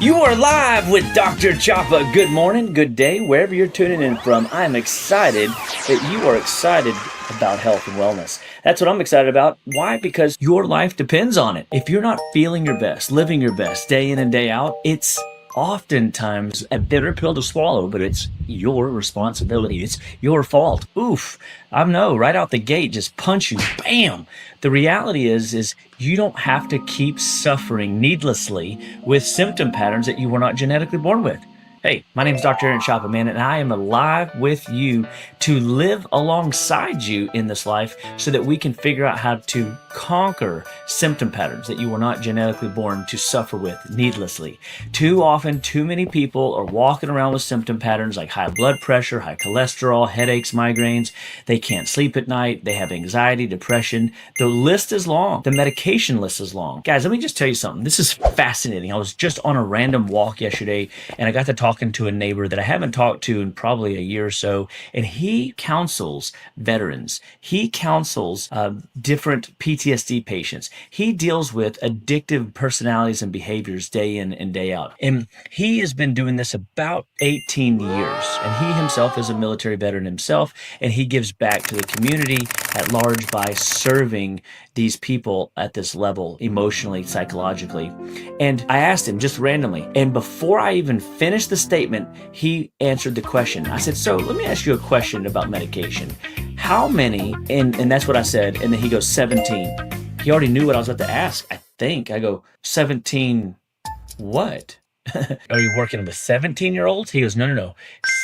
You are live with Dr. Chapa. Good morning, good day, wherever you're tuning in from. I'm excited that you are excited about health and wellness. That's what I'm excited about. Why? Because your life depends on it. If you're not feeling your best, living your best day in and day out, it's oftentimes a bitter pill to swallow, but it's your responsibility. It's your fault. Oof. I know, right out the gate, just punch you, bam. The reality is you don't have to keep suffering needlessly with symptom patterns that you were not genetically born with. Hey, my name is Dr. Chapa, man, and I am alive with you to live alongside you in this life so that we can figure out how to conquer symptom patterns that you were not genetically born to suffer with needlessly. Too often, too many people are walking around with symptom patterns like high blood pressure, high cholesterol, headaches, migraines. They can't sleep at night. They have anxiety, depression. The list is long. The medication list is long. Guys, let me just tell you something. This is fascinating. I was just on a random walk yesterday and I got to talking to a neighbor that I haven't talked to in probably a year or so, and he counsels veterans. He counsels different PTSD patients. He deals with addictive personalities and behaviors day in and day out. And he has been doing this about 18 years. And he himself is a military veteran himself, and he gives back to the community at large by serving these people at this level, emotionally, psychologically. And I asked him just randomly, and before I even finished the statement, he answered the question. I said, so let me ask you a question about medication. How many, and that's what I said, and then he goes, 17. He already knew what I was about to ask, I think. I go, 17 what? Are you working with 17-year-olds? He goes, no.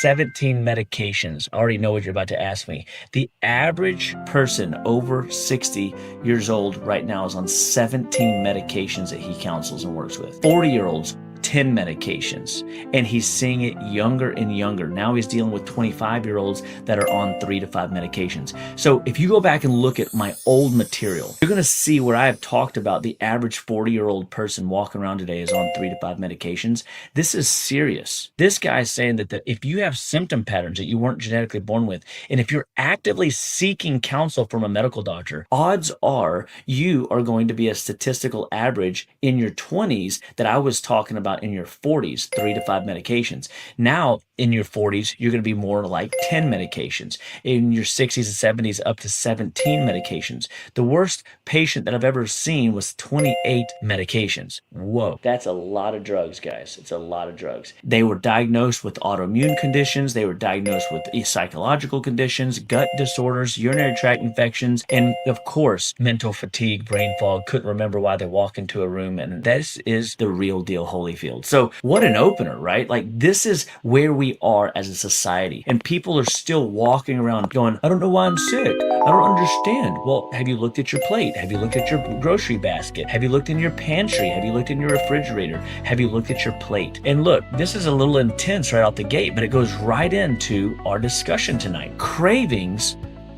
17 medications. I already know what you're about to ask me. The average person over 60 years old right now is on 17 medications that he counsels and works with. 40-year-olds, 10 medications, and he's seeing it younger and younger. Now he's dealing with 25-year-olds that are on 3 to 5 medications. So if you go back and look at my old material, you're going to see where I have talked about the average 40-year-old person walking around today is on 3 to 5 medications. This is serious. This guy is saying that if you have symptom patterns that you weren't genetically born with, and if you're actively seeking counsel from a medical doctor, odds are you are going to be a statistical average in your 20s that I was talking about in your 40s, 3 to 5 medications. Now, in your 40s, you're going to be more like 10 medications. In your 60s and 70s, up to 17 medications. The worst patient that I've ever seen was 28 medications. Whoa. That's a lot of drugs, guys. It's a lot of drugs. They were diagnosed with autoimmune conditions. They were diagnosed with psychological conditions, gut disorders, urinary tract infections, and of course, mental fatigue, brain fog, couldn't remember why they walk into a room. And this is the real deal, Holyfield. So what an opener, right? Like, this is where we are as a society. And people are still walking around going, I don't know why I'm sick. I don't understand. Well, have you looked at your plate? Have you looked at your grocery basket? Have you looked in your pantry? Have you looked in your refrigerator? Have you looked at your plate? And look, this is a little intense right out the gate, but it goes right into our discussion tonight. Cravings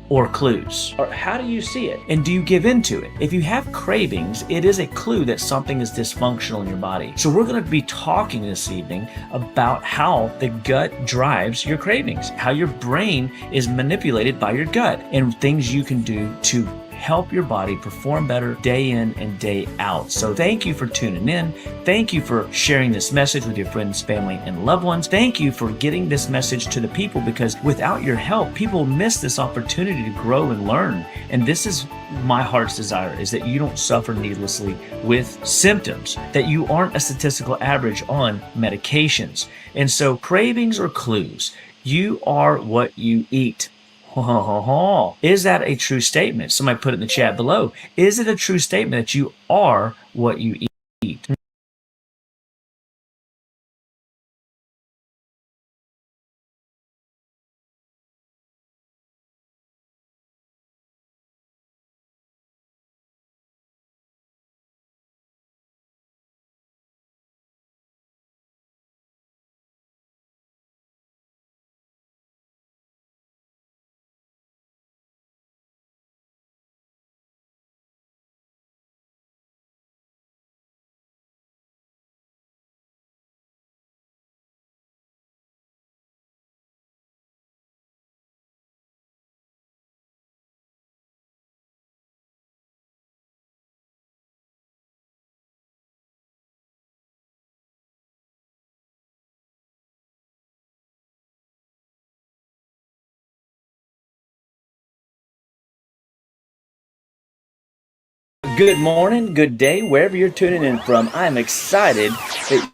or clues? Or how do you see it? And do you give into it? If you have cravings, it is a clue that something is dysfunctional in your body. So we're going to be talking this evening about how the gut drives your cravings, how your brain is manipulated by your gut, and things you can do to help your body perform better day in and day out. So thank you for tuning in. Thank you for sharing this message with your friends, family, and loved ones. Thank you for getting this message to the people, because without your help, people miss this opportunity to grow and learn. And this is my heart's desire, is that you don't suffer needlessly with symptoms, that you aren't a statistical average on medications. And so cravings or clues, you are what you eat. Is that a true statement? Somebody put it in the chat below. Is it a true statement that you are what you eat? Good morning, good day, wherever you're tuning in from. I'm excited that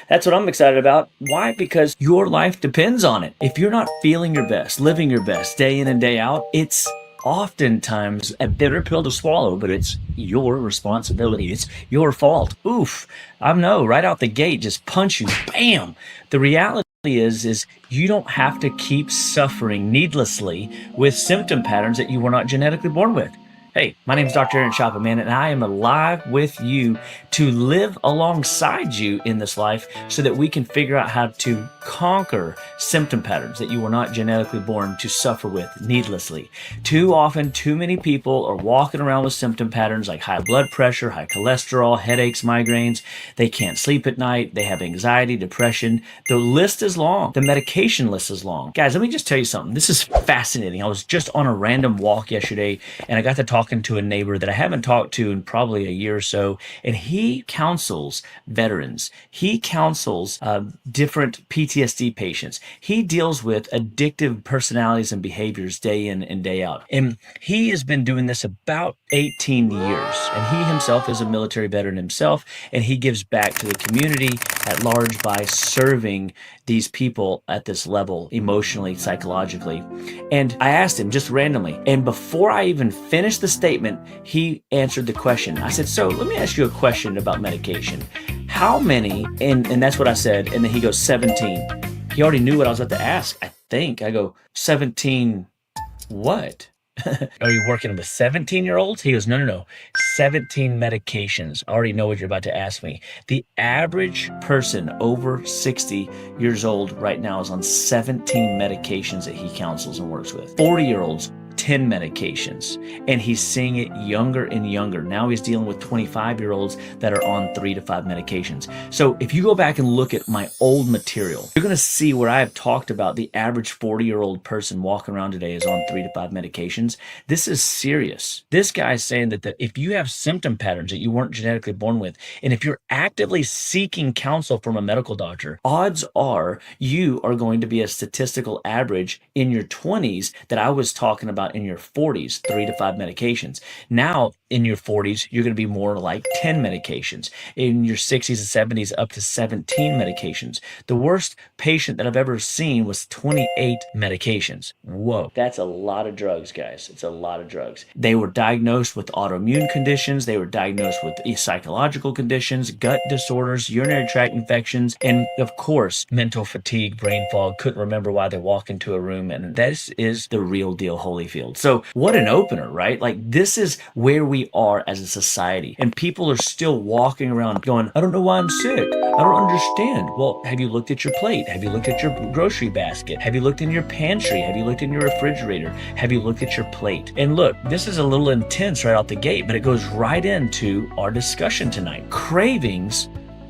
that's what I'm excited about. Why? Because your life depends on it. If you're not feeling your best, living your best day in and day out, it's oftentimes a bitter pill to swallow, but it's your responsibility. It's your fault. Oof. I know, right out the gate, just punch you. Bam. The reality is you don't have to keep suffering needlessly with symptom patterns that you were not genetically born with. Hey, my name is Dr. Chapa, man, and I am alive with you to live alongside you in this life so that we can figure out how to conquer symptom patterns that you were not genetically born to suffer with needlessly. Too often, too many people are walking around with symptom patterns like high blood pressure, high cholesterol, headaches, migraines. They can't sleep at night. They have anxiety, depression. The list is long. The medication list is long. Guys, let me just tell you something. This is fascinating. I was just on a random walk yesterday and I got to talking to a neighbor that I haven't talked to in probably a year or so, and he counsels veterans. He counsels different PTSD patients. He deals with addictive personalities and behaviors day in and day out. And he has been doing this about 18 years. And he himself is a military veteran himself, and he gives back to the community at large by serving these people at this level, emotionally, psychologically. And I asked him just randomly, and before I even finished the statement, he answered the question. I said, so let me ask you a question about medication. How many, and that's what I said, and then he goes, 17. He already knew what I was about to ask, I think. I go, 17 what? Are you working with 17-year-olds? He goes, no. 17 medications. I already know what you're about to ask me. The average person over 60 years old right now is on 17 medications that he counsels and works with. 40-year-olds, 10 medications, and he's seeing it younger and younger. Now he's dealing with 25-year-olds that are on 3 to 5 medications. So if you go back and look at my old material, you're going to see where I have talked about the average 40-year-old person walking around today is on 3 to 5 medications. This is serious. This guy's saying that if you have symptom patterns that you weren't genetically born with, and if you're actively seeking counsel from a medical doctor, odds are you are going to be a statistical average in your 20s that I was talking about in your 40s, 3 to 5 medications. Now, in your 40s, you're going to be more like 10 medications. In your 60s and 70s, up to 17 medications. The worst patient that I've ever seen was 28 medications. Whoa. That's a lot of drugs, guys. It's a lot of drugs. They were diagnosed with autoimmune conditions. They were diagnosed with psychological conditions, gut disorders, urinary tract infections, and of course, mental fatigue, brain fog, couldn't remember why they walk into a room. And this is the real deal, Holyfield. So what an opener, right? Like this is where we are as a society, and people are still walking around going, I don't know why I'm sick. I don't understand. Well, have you looked at your plate? Have you looked at your grocery basket? Have you looked in your pantry? Have you looked in your refrigerator? Have you looked at your plate? And look, this is a little intense right out the gate, but it goes right into our discussion tonight. Cravings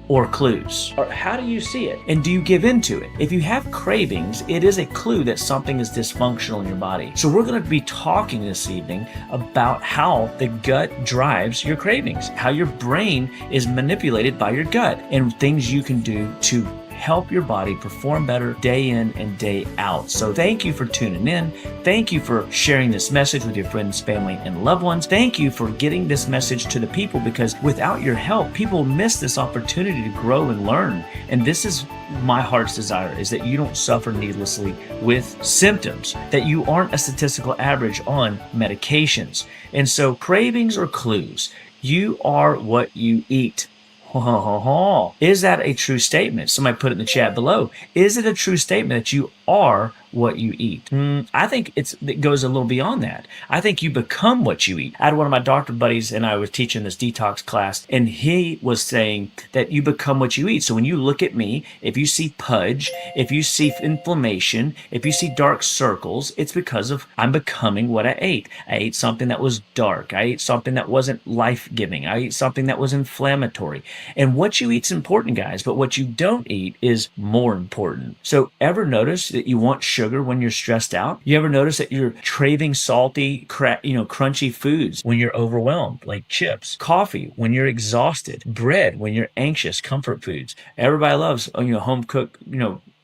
or clues? Or how do you see it? And do you give into it? If you have cravings, it is a clue that something is dysfunctional in your body. So we're going to be talking this evening about how the gut drives your cravings, how your brain is manipulated by your gut, and things you can do to help your body perform better day in and day out. So thank you for tuning in. Thank you for sharing this message with your friends, family, and loved ones. Thank you for getting this message to the people, because without your help, people miss this opportunity to grow and learn. And this is my heart's desire, is that you don't suffer needlessly with symptoms, that you aren't a statistical average on medications. And so cravings or clues, you are what you eat. Is that a true statement? Somebody put it in the chat below. Is it a true statement that you are what you eat? I think it goes a little beyond that. I think you become what you eat. I had one of my doctor buddies and I was teaching this detox class, and he was saying that you become what you eat. So when you look at me, if you see pudge, if you see inflammation, if you see dark circles, it's because of I'm becoming what I ate. I ate something that was dark. I ate something that wasn't life-giving. I ate something that was inflammatory. And what you eat's important, guys, but what you don't eat is more important. So ever notice that you want sugar when you're stressed out? You ever notice that you're craving salty, crunchy foods when you're overwhelmed, like chips, coffee when you're exhausted, bread when you're anxious, comfort foods. Everybody loves, home cooked,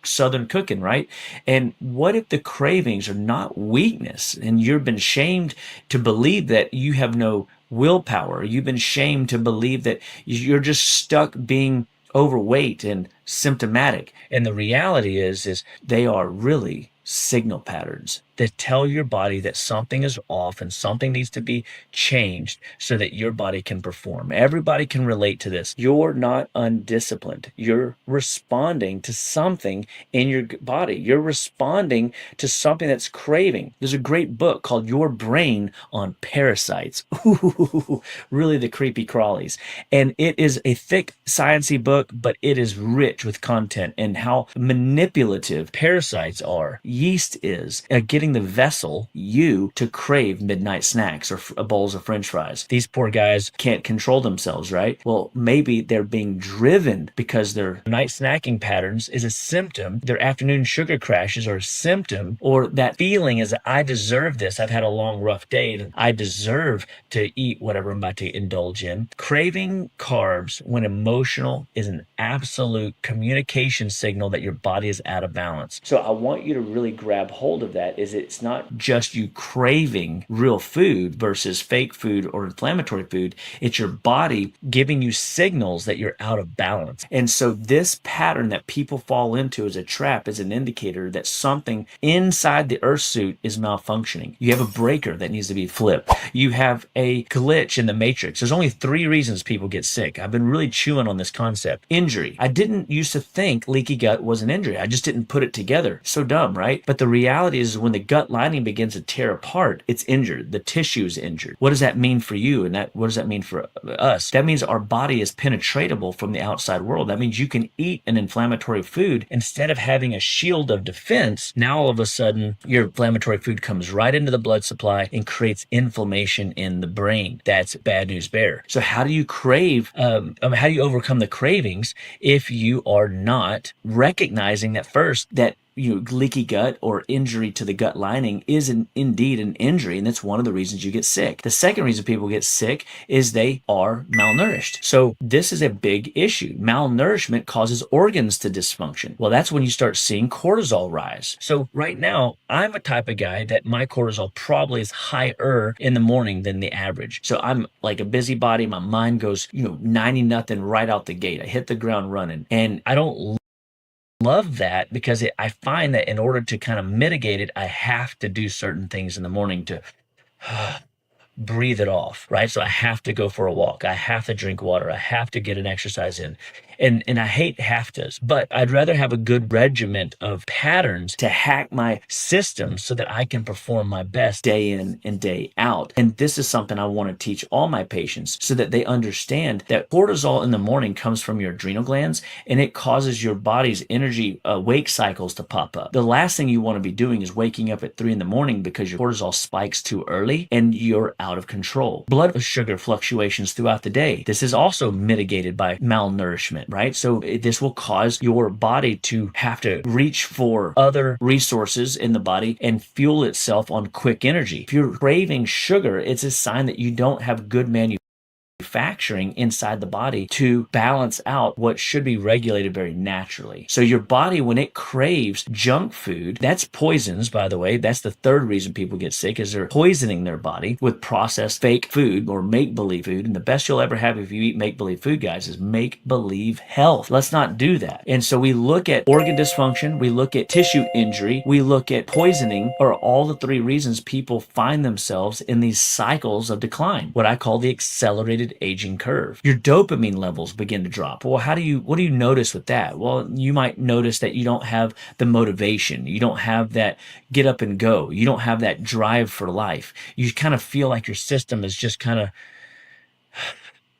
Southern cooking, right? And what if the cravings are not weakness and you've been shamed to believe that you have no willpower? You've been shamed to believe that you're just stuck being overweight and symptomatic. And the reality is they are really signal patterns that tell your body that something is off and something needs to be changed so that your body can perform. Everybody can relate to this. You're not undisciplined. You're responding to something in your body. You're responding to something that's craving. There's a great book called Your Brain on Parasites. Ooh, really the creepy crawlies. And it is a thick sciencey book, but it is rich with content and how manipulative parasites are. Yeast is getting the vessel, you, to crave midnight snacks or bowls of french fries. These poor guys can't control themselves, right? Well, maybe they're being driven because their night snacking patterns is a symptom. Their afternoon sugar crashes are a symptom, or that feeling is, I deserve this. I've had a long, rough day and I deserve to eat whatever I'm about to indulge in. Craving carbs when emotional is an absolute communication signal that your body is out of balance. So I want you to really grab hold of that. Is it's not just you craving real food versus fake food or inflammatory food. It's your body giving you signals that you're out of balance. And so this pattern that people fall into as a trap is an indicator that something inside the earth suit is malfunctioning. You have a breaker that needs to be flipped. You have a glitch in the matrix. There's only 3 reasons people get sick. I've been really chewing on this concept. Injury. I didn't used to think leaky gut was an injury. I just didn't put it together. So dumb, right? But the reality is when the gut lining begins to tear apart, it's injured. The tissue is injured. What does that mean for you? And what does that mean for us? That means our body is penetratable from the outside world. That means you can eat an inflammatory food instead of having a shield of defense. Now all of a sudden your inflammatory food comes right into the blood supply and creates inflammation in the brain. That's bad news bear. So how do you how do you overcome the cravings if you are not recognizing that first that leaky gut or injury to the gut lining is indeed an injury, and that's one of the reasons you get sick. The second reason people get sick is they are malnourished. So this is a big issue. Malnourishment causes organs to dysfunction. Well, that's when you start seeing cortisol rise. So right now, I'm a type of guy that my cortisol probably is higher in the morning than the average. So I'm like a busybody. My mind goes, 90 nothing right out the gate. I hit the ground running, and I don't love that because I find that in order to kind of mitigate it, I have to do certain things in the morning to breathe it off, right? So I have to go for a walk. I have to drink water. I have to get an exercise in. And I hate have tos, but I'd rather have a good regiment of patterns to hack my system so that I can perform my best day in and day out. And this is something I want to teach all my patients so that they understand that cortisol in the morning comes from your adrenal glands and it causes your body's energy wake cycles to pop up. The last thing you want to be doing is waking up at 3 in the morning because your cortisol spikes too early and you're out of control. Blood sugar fluctuations throughout the day. This is also mitigated by malnourishment, right? So this will cause your body to have to reach for other resources in the body and fuel itself on quick energy. If you're craving sugar, it's a sign that you don't have good manufacturing inside the body to balance out what should be regulated very naturally. So your body, when it craves junk food, that's poisons, by the way. That's the third reason people get sick, is they're poisoning their body with processed fake food or make-believe food. And the best you'll ever have if you eat make-believe food, guys, is make-believe health. Let's not do that. And so we look at organ dysfunction, we look at tissue injury, we look at poisoning, are all the 3 reasons people find themselves in these cycles of decline, what I call the accelerated aging curve. Your dopamine levels begin to drop. Well, what do you notice with that? Well, you might notice that you don't have the motivation. You don't have that get up and go. You don't have that drive for life. You kind of feel like your system is just kind of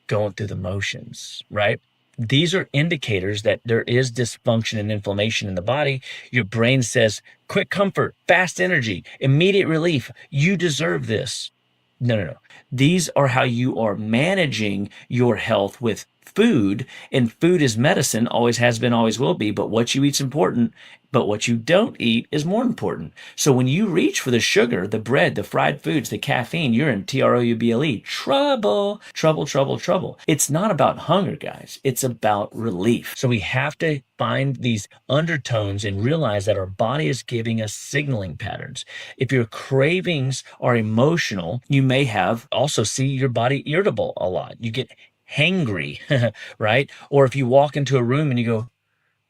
going through the motions, right? These are indicators that there is dysfunction and inflammation in the body. Your brain says, quick comfort, fast energy, immediate relief. You deserve this. No. These are how you are managing your health with food, and food is medicine, always has been, always will be. But what you eat's important, but what you don't eat is more important. So when you reach for the sugar, the bread, the fried foods, the caffeine, you're in trouble, trouble, trouble, trouble, trouble. It's not about hunger, guys. It's about relief. So we have to find these undertones and realize that our body is giving us signaling patterns. If your cravings are emotional, you may have also see your body irritable a lot. You get hangry, right? Or if you walk into a room and you go,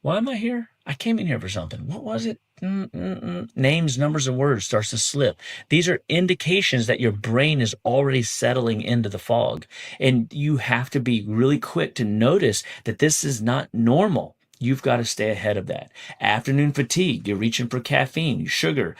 why am I here? I came in here for something. What was it? Names, numbers, and words starts to slip. These are indications that your brain is already settling into the fog. And you have to be really quick to notice that this is not normal. You've got to stay ahead of that. Afternoon fatigue, you're reaching for caffeine, sugar,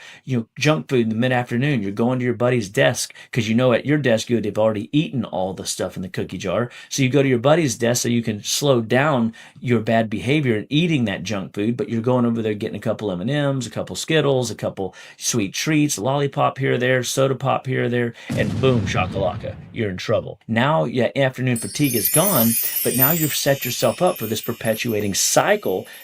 junk food in the mid-afternoon. You're going to your buddy's desk because you know at your desk they've already eaten all the stuff in the cookie jar. So you go to your buddy's desk so you can slow down your bad behavior in eating that junk food, but you're going over there getting a couple M&Ms, a couple Skittles, a couple sweet treats, lollipop here or there, soda pop here or there, and boom, shakalaka, you're in trouble. Now, yeah, afternoon fatigue is gone, but now you've set yourself up for this perpetuating cycle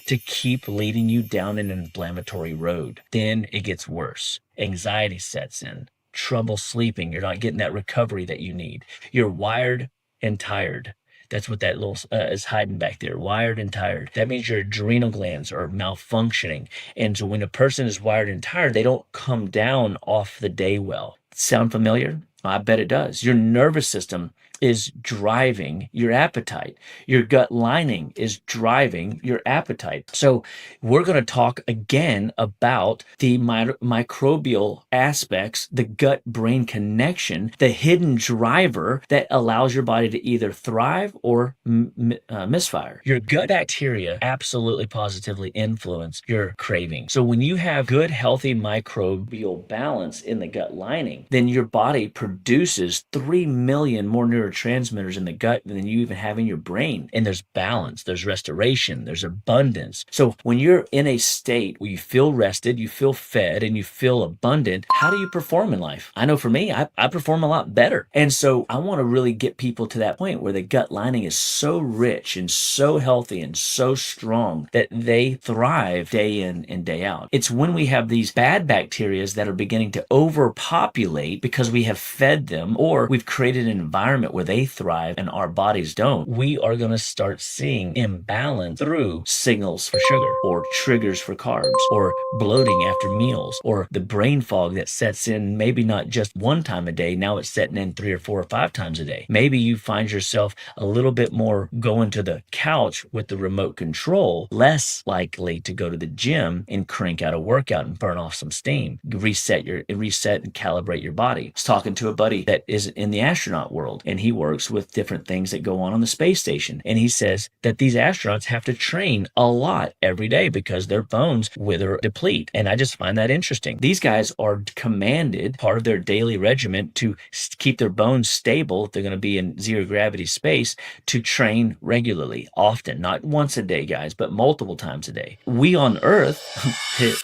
to keep leading you down an inflammatory road. Then it gets worse. Anxiety sets in, trouble sleeping. You're not getting that recovery that you need. You're wired and tired. That's what that little is hiding back there, wired and tired. That means your adrenal glands are malfunctioning. And so when a person is wired and tired, they don't come down off the day well. Sound familiar? I bet it does. Your nervous system is driving your appetite. Your gut lining is driving your appetite. So we're going to talk again about the microbial aspects, the gut-brain connection, the hidden driver that allows your body to either thrive or misfire. Your gut bacteria absolutely positively influence your craving. So when you have good, healthy microbial balance in the gut lining, then your body produces 3 million more neurotransmitters in the gut than you even have in your brain. And there's balance, there's restoration, there's abundance. So when you're in a state where you feel rested, you feel fed, and you feel abundant, how do you perform in life? I know for me, I perform a lot better. And so I want to really get people to that point where the gut lining is so rich and so healthy and so strong that they thrive day in and day out. It's when we have these bad bacteria that are beginning to overpopulate because we have fed them or we've created an environment where they thrive and our bodies don't. We are going to start seeing imbalance through signals for sugar or triggers for carbs or bloating after meals or the brain fog that sets in maybe not just one time a day. Now it's setting in 3 or 4 or 5 times a day. Maybe you find yourself a little bit more going to the couch with the remote control, less likely to go to the gym and crank out a workout and burn off some steam, reset and calibrate your body. I was talking to a buddy that is in the astronaut world, and he works with different things that go on the space station. And he says that these astronauts have to train a lot every day because their bones wither, deplete. And I just find that interesting. These guys are commanded, part of their daily regimen, to keep their bones stable if they're going to be in zero gravity space, to train regularly, often, not once a day, guys, but multiple times a day. We on Earth,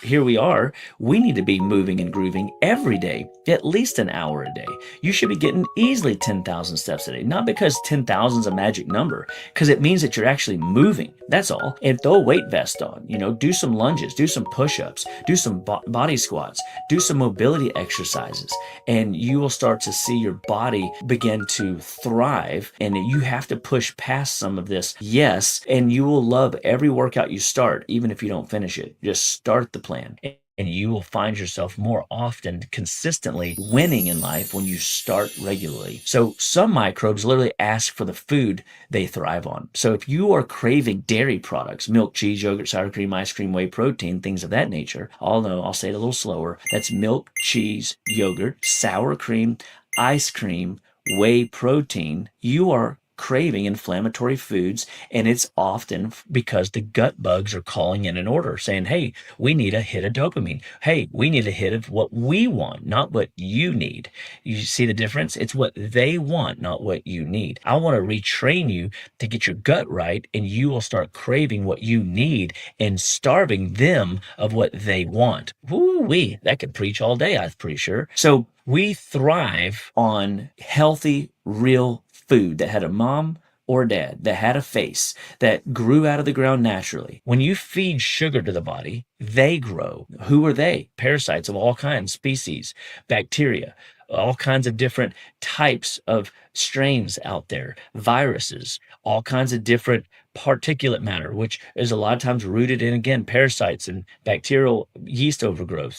here we are, we need to be moving and grooving every day, at least an hour a day. You should be getting easily 10,000 steps a day, not because 10,000 is a magic number, because it means that you're actually moving. That's all. And throw a weight vest on, do some lunges, do some push-ups, do some body squats, do some mobility exercises, and you will start to see your body begin to thrive. And you have to push past some of this, yes, and you will love every workout you start, even if you don't finish it. Just start the plan. And you will find yourself more often consistently winning in life when you start regularly. So some microbes literally ask for the food they thrive on. So if you are craving dairy products, milk, cheese, yogurt, sour cream, ice cream, whey protein, things of that nature, I'll say it a little slower. That's milk, cheese, yogurt, sour cream, ice cream, whey protein. You are craving inflammatory foods, and it's often because the gut bugs are calling in an order saying, hey, we need a hit of dopamine. Hey, we need a hit of what we want, not what you need. You see the difference? It's what they want, not what you need. I want to retrain you to get your gut right, and you will start craving what you need and starving them of what they want. Woo-wee, that could preach all day, I'm pretty sure. So we thrive on healthy, real food that had a mom or dad that had a face that grew out of the ground naturally. When you feed sugar to the body, they grow. Who are they? Parasites of all kinds, species, bacteria, all kinds of different types of strains out there, viruses, all kinds of different particulate matter, which is a lot of times rooted in, again, parasites and bacterial yeast overgrowth,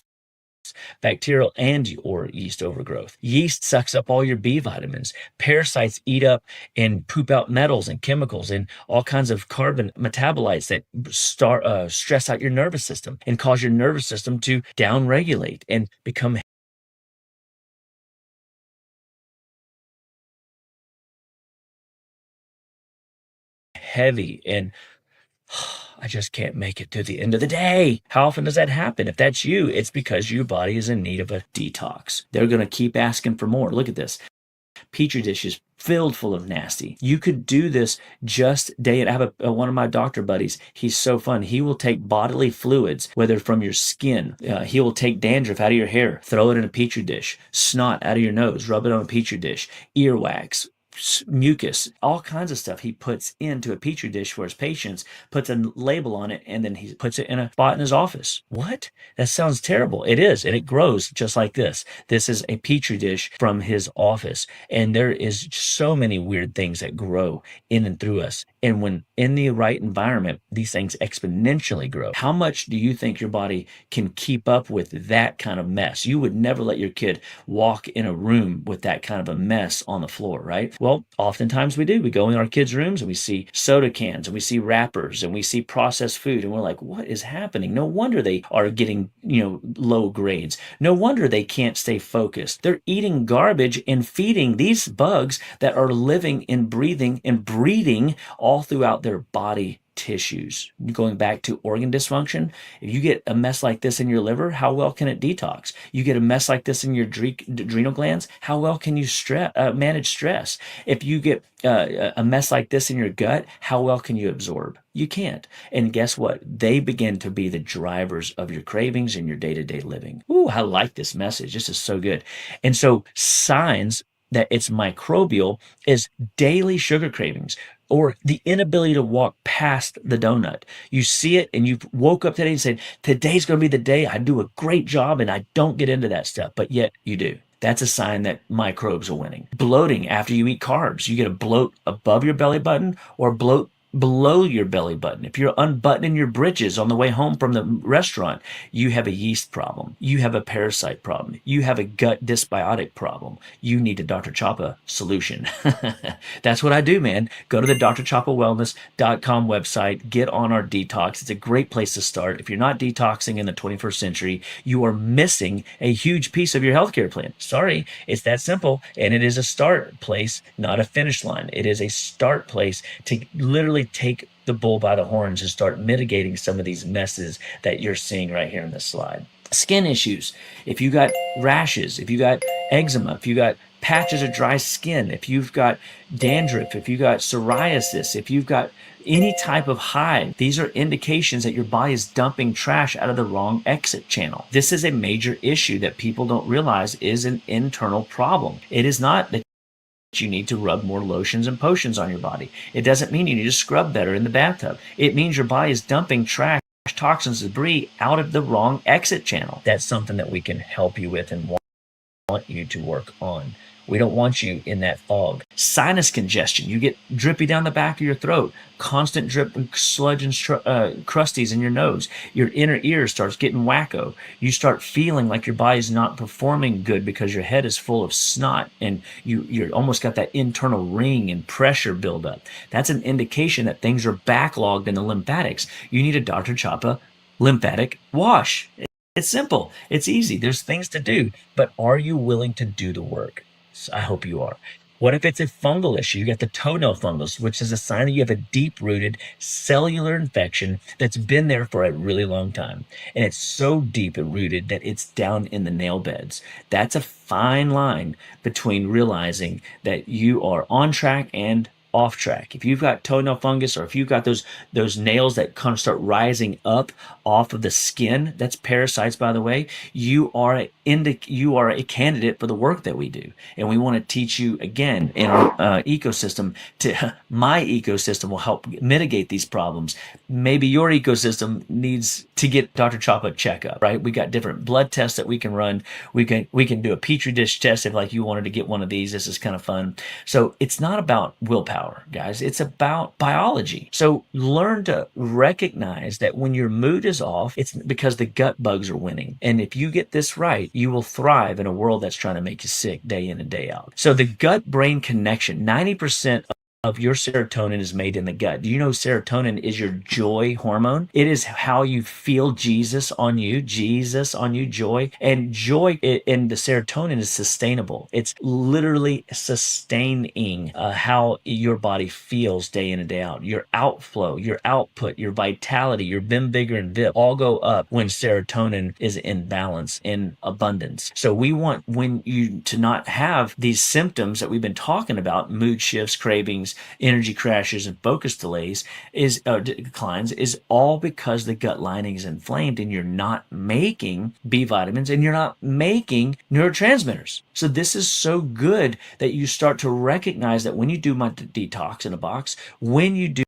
bacterial and or yeast overgrowth. Yeast sucks up all your B vitamins. Parasites eat up and poop out metals and chemicals and all kinds of carbon metabolites that stress out your nervous system and cause your nervous system to downregulate and become heavy and I just can't make it to the end of the day. How often does that happen? If that's you, it's because your body is in need of a detox. They're going to keep asking for more. Look at this. Petri dishes filled full of nasty. You could do this just day. And I have one of my doctor buddies. He's so fun. He will take bodily fluids, whether from your skin. He will take dandruff out of your hair, throw it in a petri dish. Snot out of your nose, rub it on a petri dish. Earwax, mucus, all kinds of stuff he puts into a petri dish for his patients, puts a label on it, and then he puts it in a spot in his office. What? That sounds terrible. It is, and it grows just like this. This is a petri dish from his office, and there is so many weird things that grow in and through us. And when in the right environment, these things exponentially grow. How much do you think your body can keep up with that kind of mess? You would never let your kid walk in a room with that kind of a mess on the floor, right? Well, oftentimes we do. We go in our kids' rooms and we see soda cans and we see wrappers and we see processed food and we're like, what is happening? No wonder they are getting, low grades. No wonder they can't stay focused. They're eating garbage and feeding these bugs that are living and breathing and breeding all throughout their body tissues. Going back to organ dysfunction, if you get a mess like this in your liver, how well can it detox? You get a mess like this in your adrenal glands, how well can you manage stress? If you get a mess like this in your gut, how well can you absorb? You can't. And guess what? They begin to be the drivers of your cravings and your day-to-day living. Ooh, I like this message. This is so good. And so signs that it's microbial is daily sugar cravings or the inability to walk past the donut. You see it and you woke up today and said, today's going to be the day I do a great job and I don't get into that stuff, but yet you do. That's a sign that microbes are winning. Bloating after you eat carbs. You get a bloat above your belly button or bloat below your belly button. If you're unbuttoning your britches on the way home from the restaurant, you have a yeast problem. You have a parasite problem. You have a gut dysbiotic problem. You need a Dr. Chapa solution. That's what I do, man. Go to the drchapawellness.com website. Get on our detox. It's a great place to start. If you're not detoxing in the 21st century, you are missing a huge piece of your healthcare plan. Sorry, it's that simple. And it is a start place, not a finish line. It is a start place to literally take the bull by the horns and start mitigating some of these messes that you're seeing right here in this slide. Skin issues. If you got rashes, if you got eczema, if you got patches of dry skin, if you've got dandruff, if you got psoriasis, if you've got any type of hive, these are indications that your body is dumping trash out of the wrong exit channel. This is a major issue that people don't realize is an internal problem. It is not that you need to rub more lotions and potions on your body. It doesn't mean you need to scrub better in the bathtub. It means your body is dumping trash, toxins, debris out of the wrong exit channel. That's something that we can help you with and want you to work on. We don't want you in that fog. Sinus congestion. You get drippy down the back of your throat. Constant drip and sludge and crusties in your nose. Your inner ear starts getting wacko. You start feeling like your body's not performing good because your head is full of snot and you're almost got that internal ring and pressure buildup. That's an indication that things are backlogged in the lymphatics. You need a Dr. Chapa lymphatic wash. It's simple. It's easy. There's things to do. But are you willing to do the work? I hope you are. What if it's a fungal issue? You got the toenail fungus, which is a sign that you have a deep-rooted cellular infection that's been there for a really long time. And it's so deep-rooted that it's down in the nail beds. That's a fine line between realizing that you are on track and off track. If you've got toenail fungus, or if you've got those nails that kind of start rising up off of the skin, that's parasites, by the way. You are a candidate for the work that we do, and we want to teach you again in our ecosystem. To my ecosystem will help mitigate these problems. Maybe your ecosystem needs to get Dr. Chapa checkup, right? We got different blood tests that we can run. We can do a petri dish test if like you wanted to get one of these. This is kind of fun. So it's not about willpower, guys. It's about biology. So learn to recognize that when your mood is off, it's because the gut bugs are winning. And if you get this right, you will thrive in a world that's trying to make you sick day in and day out. So the gut brain connection, 90% of your serotonin is made in the gut. Do you know serotonin is your joy hormone? It is how you feel Jesus on you, joy. And joy and the serotonin is sustainable. It's literally sustaining how your body feels day in and day out. Your outflow, your output, your vitality, your vim, vigor, and vip all go up when serotonin is in balance, in abundance. So we want when you to not have these symptoms that we've been talking about, mood shifts, cravings, energy crashes, and focus delays, declines, is all because the gut lining is inflamed and you're not making B vitamins and you're not making neurotransmitters. So this is so good that you start to recognize that when you do my detox in a box, when you do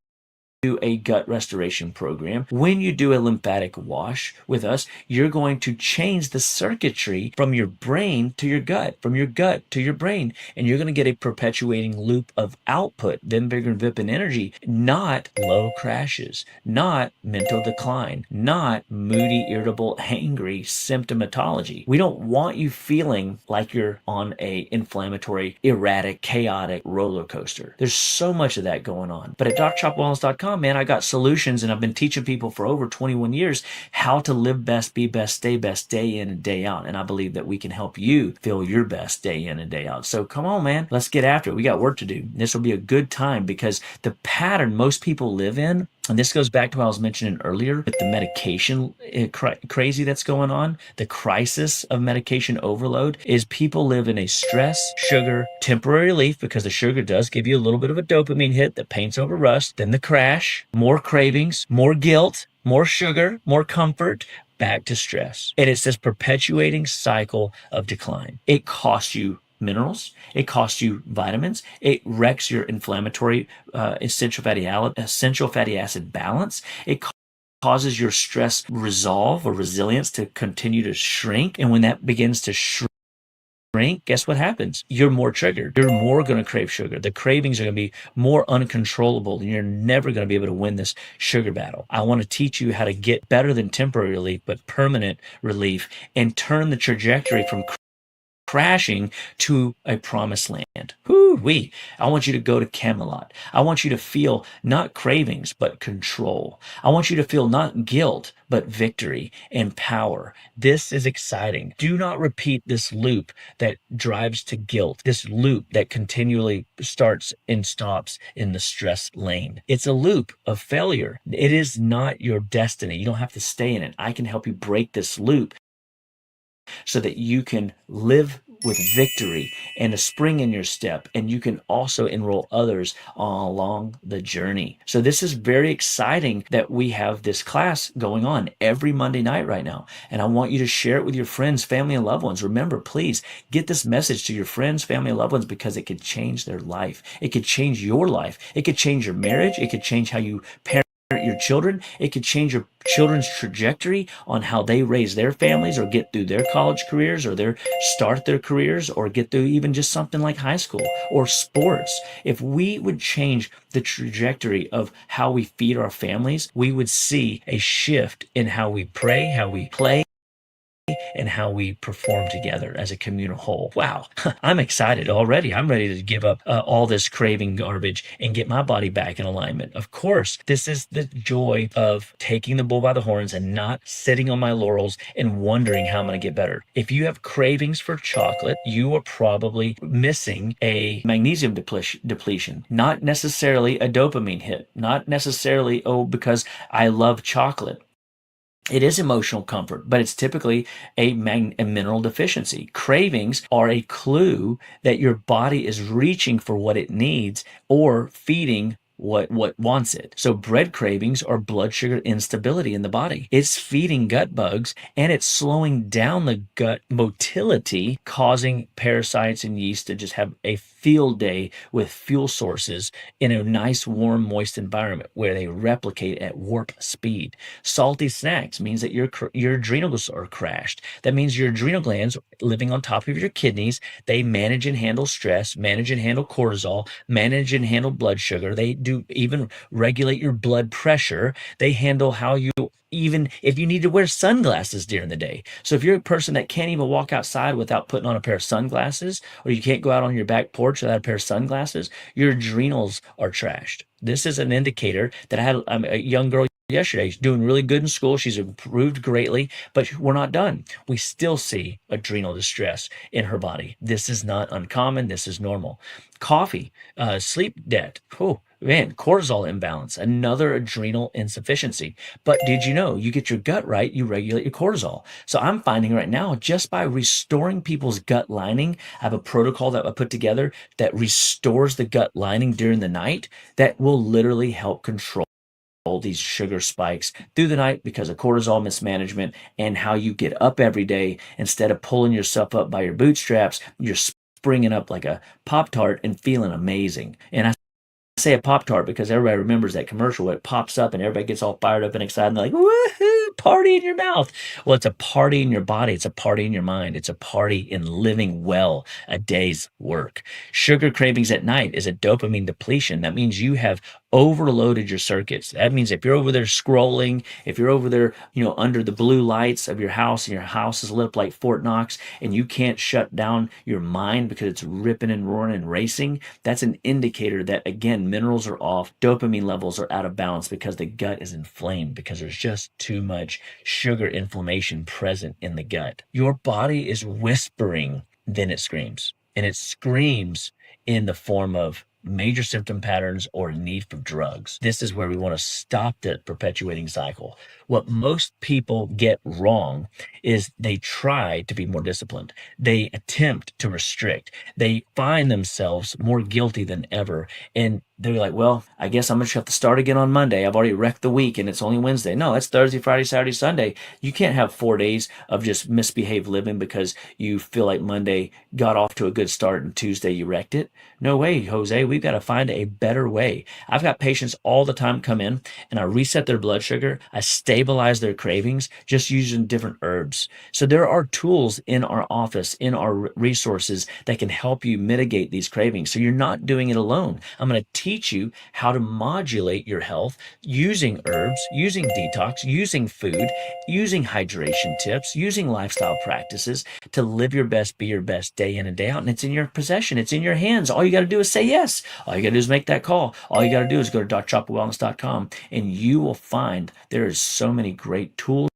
a gut restoration program, when you do a lymphatic wash with us, you're going to change the circuitry from your brain to your gut, from your gut to your brain, and you're going to get a perpetuating loop of output, then vigor and vip and energy, not low crashes, not mental decline, not moody, irritable, angry symptomatology. We don't want you feeling like you're on a inflammatory, erratic, chaotic roller coaster. There's so much of that going on. But at drchopwellness.com, man, I got solutions, and I've been teaching people for over 21 years how to live best, be best, stay best, day in and day out. And I believe that we can help you feel your best day in and day out. So come on, man, let's get after it. We got work to do. This will be a good time because the pattern most people live in, and this goes back to what I was mentioning earlier with the medication crazy that's going on, the crisis of medication overload, is people live in a stress, sugar, temporary relief, because the sugar does give you a little bit of a dopamine hit that paints over rust, then the crash, more cravings, more guilt, more sugar, more comfort, back to stress. And it's this perpetuating cycle of decline. It costs you minerals, it costs you vitamins, it wrecks your inflammatory essential fatty acid balance, it causes your stress resolve or resilience to continue to shrink. And when that begins to shrink, guess what happens? You're more triggered. You're more going to crave sugar. The cravings are going to be more uncontrollable, and you're never going to be able to win this sugar battle. I want to teach you how to get better than temporary relief, but permanent relief, and turn the trajectory from crashing to a promised land. Whoo-wee. I want you to go to Camelot. I want you to feel not cravings, but control. I want you to feel not guilt, but victory and power. This is exciting. Do not repeat this loop that drives to guilt, this loop that continually starts and stops in the stress lane. It's a loop of failure. It is not your destiny. You don't have to stay in it. I can help you break this loop so that you can live with victory and a spring in your step, and you can also enroll others along the journey. So this is very exciting that we have this class going on every Monday night right now, and I want you to share it with your friends, family, and loved ones. Remember, please get this message to your friends, family, and loved ones, because it could change their life. It could change your life. It could change your marriage. It could change how you parent your children. It could change your children's trajectory on how they raise their families or get through their college careers or start their careers or get through even just something like high school or sports. If we would change the trajectory of how we feed our families, we would see a shift in how we pray, how we play, and how we perform together as a communal whole. Wow, I'm excited already. I'm ready to give up all this craving garbage and get my body back in alignment. Of course, this is the joy of taking the bull by the horns and not sitting on my laurels and wondering how I'm going to get better. If you have cravings for chocolate, you are probably missing a magnesium depletion, not necessarily a dopamine hit, not necessarily, oh, because I love chocolate. It is emotional comfort, but it's typically a mineral deficiency. Cravings are a clue that your body is reaching for what it needs or feeding what wants it. So bread cravings are blood sugar instability in the body. It's feeding gut bugs and it's slowing down the gut motility, causing parasites and yeast to just have a field day with fuel sources in a nice, warm, moist environment where they replicate at warp speed. Salty snacks means that your adrenals are crashed. That means your adrenal glands living on top of your kidneys, they manage and handle stress, manage and handle cortisol, manage and handle blood sugar. They do even regulate your blood pressure. They handle how you even if you need to wear sunglasses during the day. So if you're a person that can't even walk outside without putting on a pair of sunglasses, or you can't go out on your back porch without a pair of sunglasses, your adrenals are trashed. This is an indicator that I had a young girl yesterday. She's doing really good in school. She's improved greatly, but we're not done. We still see adrenal distress in her body. This is not uncommon. This is normal. Coffee, sleep debt. Oh, man, cortisol imbalance, another adrenal insufficiency. But did you know you get your gut right, you regulate your cortisol? So I'm finding right now, just by restoring people's gut lining, I have a protocol that I put together that restores the gut lining during the night that will literally help control all these sugar spikes through the night because of cortisol mismanagement and how you get up every day instead of pulling yourself up by your bootstraps, you're springing up like a Pop Tart and feeling amazing. And I say a Pop Tart because everybody remembers that commercial where it pops up and everybody gets all fired up and excited and they're like, woohoo, party in your mouth. Well, it's a party in your body. It's a party in your mind. It's a party in living well a day's work. Sugar cravings at night is a dopamine depletion. That means you have overloaded your circuits. That means if you're over there scrolling, if you're over there, under the blue lights of your house and your house is lit up like Fort Knox and you can't shut down your mind because it's ripping and roaring and racing, that's an indicator that, again, minerals are off, dopamine levels are out of balance because the gut is inflamed because there's just too much sugar inflammation present in the gut. Your body is whispering, then it screams. And it screams in the form of major symptom patterns or need for drugs. This is where we want to stop that perpetuating cycle. What most people get wrong is they try to be more disciplined. They attempt to restrict. They find themselves more guilty than ever. And they're like, well, I guess I'm going to have to start again on Monday. I've already wrecked the week and it's only Wednesday. No, that's Thursday, Friday, Saturday, Sunday. You can't have 4 days of just misbehaved living because you feel like Monday got off to a good start and Tuesday you wrecked it. No way, Jose. We've got to find a better way. I've got patients all the time come in and I reset their blood sugar. I stabilize their cravings just using different herbs. So there are tools in our office, in our resources that can help you mitigate these cravings. So you're not doing it alone. I'm going to teach you how to modulate your health using herbs, using detox, using food, using hydration tips, using lifestyle practices to live your best, be your best day in and day out. And it's in your possession. It's in your hands. All you got to do is say yes. All you got to do is make that call. All you got to do is go to chapawellness.com and you will find there is so many great tools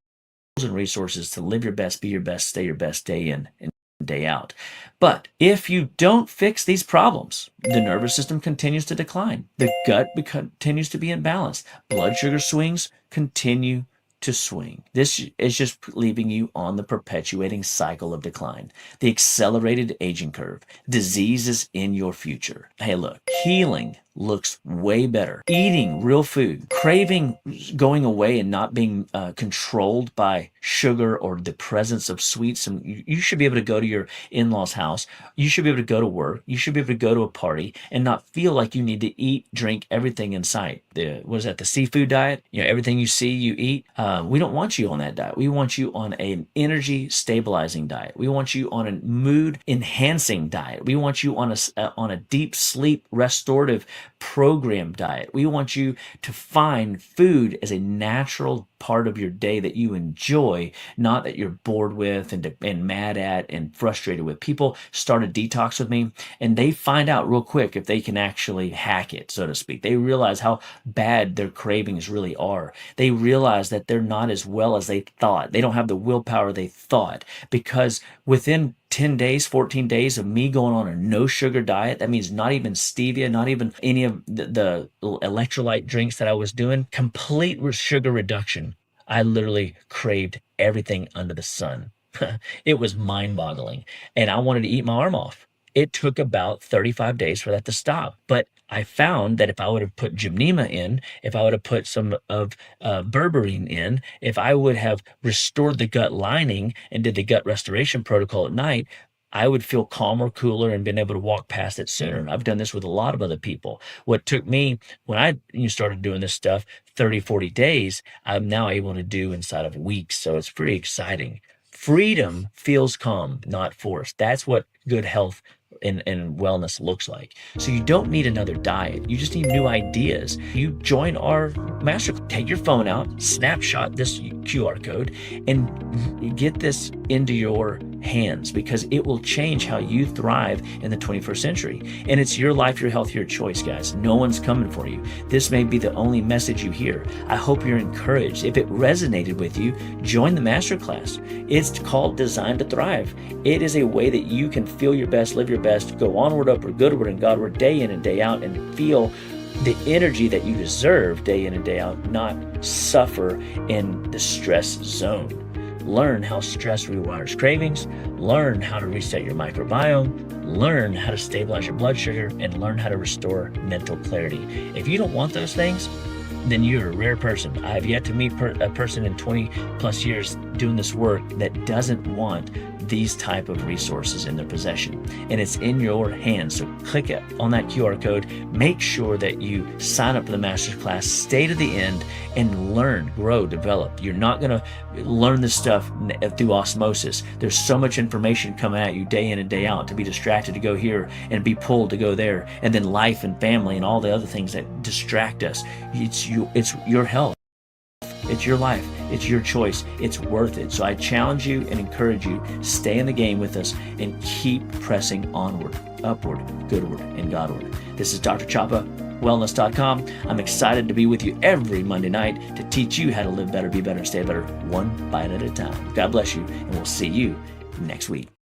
and resources to live your best, be your best, stay your best day in and day out. But if you don't fix these problems, the nervous system continues to decline. The gut continues to be imbalanced. Blood sugar swings continue to swing. This is just leaving you on the perpetuating cycle of decline, the accelerated aging curve. Disease is in your future. Hey, look, healing looks way better. Eating real food, craving going away and not being controlled by sugar or the presence of sweets. And you should be able to go to your in-laws' house. You should be able to go to work. You should be able to go to a party and not feel like you need to eat, drink everything in sight. What is that? The seafood diet? Everything you see, you eat. We don't want you on that diet. We want you on an energy stabilizing diet. We want you on a mood enhancing diet. We want you on a deep sleep restorative program diet. We want you to find food as a natural part of your day that you enjoy, not that you're bored with and mad at and frustrated with. People start a detox with me and they find out real quick if they can actually hack it, so to speak. They realize how bad their cravings really are. They realize that they're not as well as they thought. They don't have the willpower they thought because within 10 days, 14 days of me going on a no sugar diet, that means not even stevia, not even any of the electrolyte drinks that I was doing, complete sugar reduction. I literally craved everything under the sun. It was mind-boggling, and I wanted to eat my arm off. It took about 35 days for that to stop. But I found that if I would have put gymnema in, if I would have put some of berberine in, if I would have restored the gut lining and did the gut restoration protocol at night, I would feel calmer, cooler, and been able to walk past it sooner. I've done this with a lot of other people. What took me when I started doing this stuff 30, 40 days, I'm now able to do inside of weeks. So it's pretty exciting. Freedom feels calm, not forced. That's what good health and wellness looks like. So you don't need another diet. You just need new ideas. You join our master. Take your phone out, snapshot this QR code, and get this into your hands, because it will change how you thrive in the 21st century. And it's your life, your health, your choice, guys. No one's coming for you. This may be the only message you hear. I hope you're encouraged. If it resonated with you, join the masterclass. It's called Design to Thrive. It is a way that you can feel your best, live your best, go onward, upward, goodward, and Godward day in and day out, and feel the energy that you deserve day in and day out, not suffer in the stress zone. Learn how stress rewires cravings, learn how to reset your microbiome, learn how to stabilize your blood sugar, and learn how to restore mental clarity. If you don't want those things, then you're a rare person. I've yet to meet a person in 20 plus years doing this work that doesn't want these type of resources in their possession, and it's in your hands. So click it on that QR code. Make sure that you sign up for the masterclass, stay to the end, and learn, grow, develop. You're not going to learn this stuff through osmosis. There's so much information coming at you day in and day out to be distracted to go here and be pulled to go there, and then life and family and all the other things that distract us. It's your health. It's your life. It's your choice. It's worth it. So I challenge you and encourage you, stay in the game with us and keep pressing onward, upward, goodward, and Godward. This is Dr. Chapa, wellness.com. I'm excited to be with you every Monday night to teach you how to live better, be better, and stay better, one bite at a time. God bless you, and we'll see you next week.